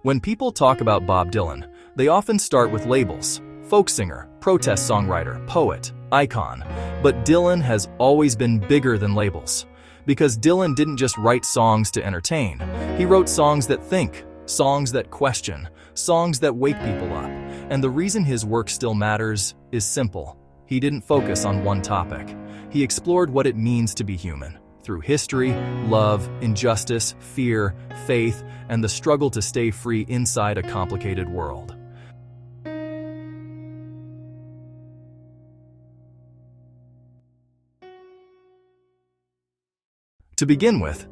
When people talk about Bob Dylan, they often start with labels: folk singer, protest songwriter, poet, icon. But Dylan has always been bigger than labels. Because Dylan didn't just write songs to entertain. He wrote songs that think, songs that question, songs that wake people up. And the reason his work still matters is simple. He didn't focus on one topic. He explored what it means to be human, through history, love, injustice, fear, faith, and the struggle to stay free inside a complicated world. To begin with,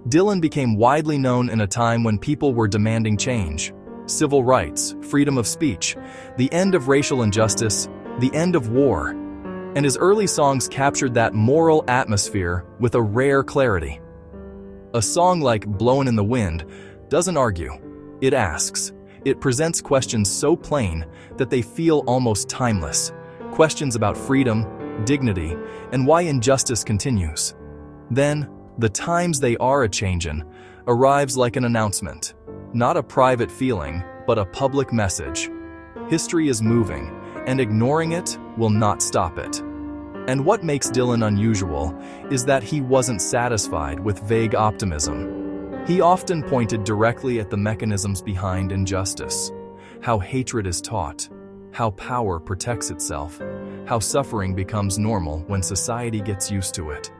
Dylan became widely known in a time when people were demanding change. Civil rights, freedom of speech, the end of racial injustice, the end of war. And his early songs captured that moral atmosphere with a rare clarity. A song like Blowin' in the Wind doesn't argue. It asks. It presents questions so plain that they feel almost timeless. Questions about freedom, dignity, and why injustice continues. Then, The Times They Are A-Changin' arrives like an announcement. Not a private feeling, but a public message. History is moving, and ignoring it will not stop it. And what makes Dylan unusual is that he wasn't satisfied with vague optimism. He often pointed directly at the mechanisms behind injustice. How hatred is taught, how power protects itself, how suffering becomes normal when society gets used to it.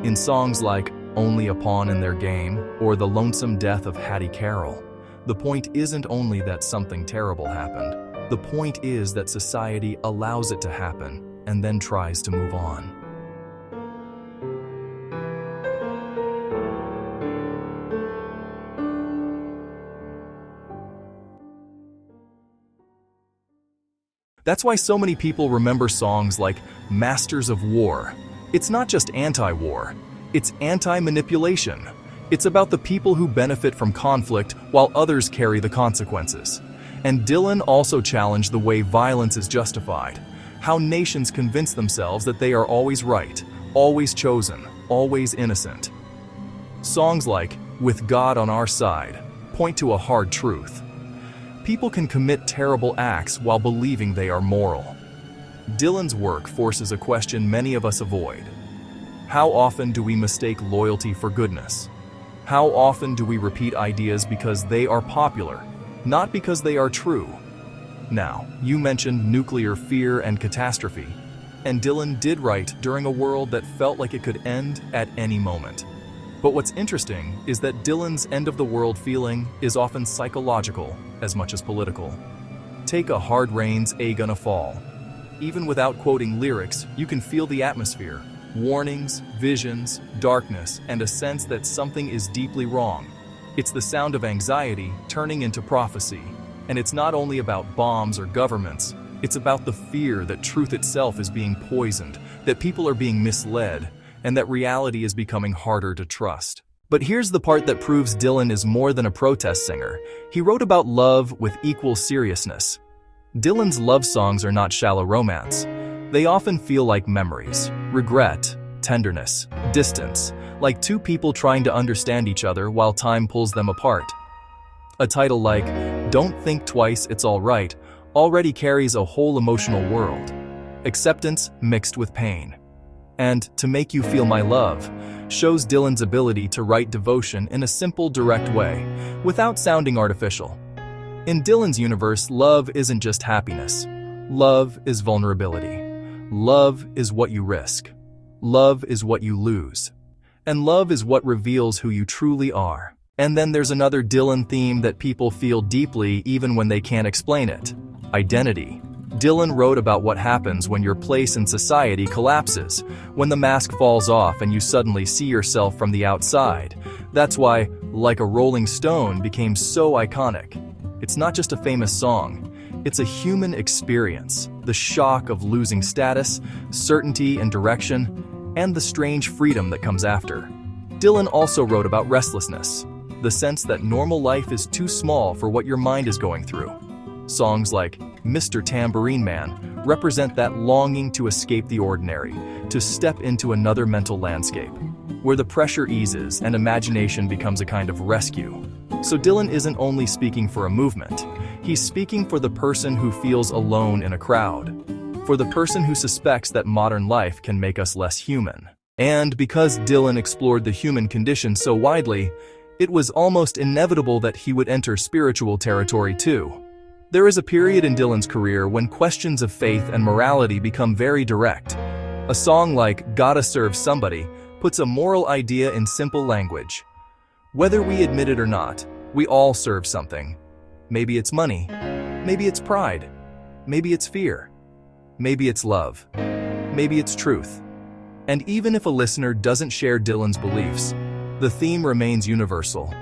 In songs like Only a Pawn in Their Game or The Lonesome Death of Hattie Carroll, the point isn't only that something terrible happened. The point is that society allows it to happen and then tries to move on. That's why so many people remember songs like Masters of War. It's not just anti-war, it's anti-manipulation. It's about the people who benefit from conflict while others carry the consequences. And Dylan also challenged the way violence is justified, how nations convince themselves that they are always right, always chosen, always innocent. Songs like With God on Our Side point to a hard truth. People can commit terrible acts while believing they are moral. Dylan's work forces a question many of us avoid. How often do we mistake loyalty for goodness? How often do we repeat ideas because they are popular, not because they are true? Now, you mentioned nuclear fear and catastrophe, and Dylan did write during a world that felt like it could end at any moment. But what's interesting is that Dylan's end-of-the-world feeling is often psychological as much as political. Take A Hard Rain's A Gonna Fall. Even without quoting lyrics, you can feel the atmosphere. Warnings, visions, darkness, and a sense that something is deeply wrong. It's the sound of anxiety turning into prophecy. And it's not only about bombs or governments, it's about the fear that truth itself is being poisoned, that people are being misled, and that reality is becoming harder to trust. But here's the part that proves Dylan is more than a protest singer. He wrote about love with equal seriousness. Dylan's love songs are not shallow romance. They often feel like memories, regret, tenderness, distance, like two people trying to understand each other while time pulls them apart. A title like Don't Think Twice, It's All Right already carries a whole emotional world. Acceptance mixed with pain. And To Make You Feel My Love shows Dylan's ability to write devotion in a simple, direct way, without sounding artificial. In Dylan's universe, love isn't just happiness. Love is vulnerability. Love is what you risk. Love is what you lose. And love is what reveals who you truly are. And then there's another Dylan theme that people feel deeply even when they can't explain it: identity. Dylan wrote about what happens when your place in society collapses, when the mask falls off and you suddenly see yourself from the outside. That's why Like a Rolling Stone became so iconic. It's not just a famous song, it's a human experience, the shock of losing status, certainty and direction, and the strange freedom that comes after. Dylan also wrote about restlessness, the sense that normal life is too small for what your mind is going through. Songs like Mr. Tambourine Man represent that longing to escape the ordinary, to step into another mental landscape, where the pressure eases and imagination becomes a kind of rescue. So Dylan isn't only speaking for a movement, he's speaking for the person who feels alone in a crowd, for the person who suspects that modern life can make us less human. And because Dylan explored the human condition so widely, it was almost inevitable that he would enter spiritual territory too. There is a period in Dylan's career when questions of faith and morality become very direct. A song like "Gotta Serve Somebody" puts a moral idea in simple language. Whether we admit it or not, we all serve something. Maybe it's money, maybe it's pride, maybe it's fear, maybe it's love, maybe it's truth. And even if a listener doesn't share Dylan's beliefs, the theme remains universal.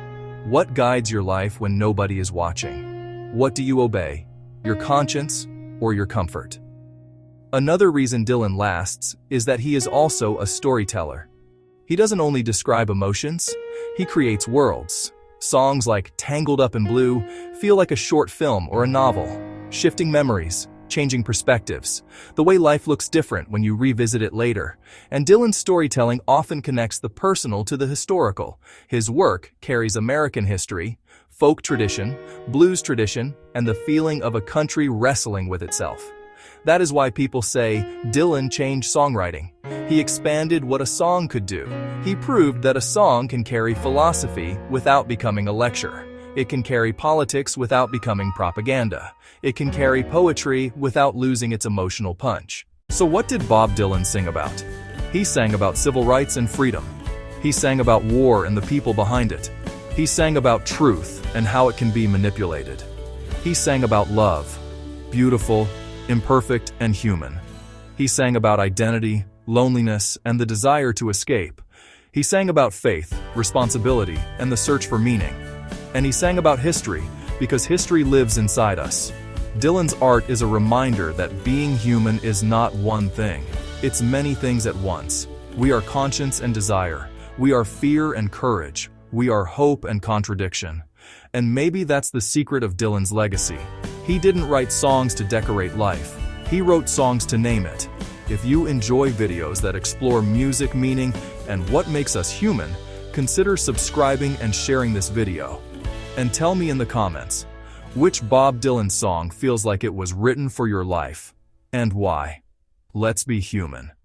What guides your life when nobody is watching? What do you obey, your conscience or your comfort? Another reason Dylan lasts is that he is also a storyteller. He doesn't only describe emotions, he creates worlds. Songs like "Tangled Up in Blue" feel like a short film or a novel, shifting memories, changing perspectives. The way life looks different when you revisit it later. And Dylan's storytelling often connects the personal to the historical. His work carries American history, folk tradition, blues tradition, and the feeling of a country wrestling with itself. That is why people say Dylan changed songwriting. He expanded what a song could do. He proved that a song can carry philosophy without becoming a lecture. It can carry politics without becoming propaganda. It can carry poetry without losing its emotional punch. So what did Bob Dylan sing about? He sang about civil rights and freedom. He sang about war and the people behind it. He sang about truth and how it can be manipulated. He sang about love, beautiful, imperfect, and human. He sang about identity, loneliness, and the desire to escape. He sang about faith, responsibility, and the search for meaning. And he sang about history, because history lives inside us. Dylan's art is a reminder that being human is not one thing. It's many things at once. We are conscience and desire. We are fear and courage. We are hope and contradiction. And maybe that's the secret of Dylan's legacy. He didn't write songs to decorate life. He wrote songs to name it. If you enjoy videos that explore music, meaning, and what makes us human, consider subscribing and sharing this video. And tell me in the comments, which Bob Dylan song feels like it was written for your life, and why? Let's be human.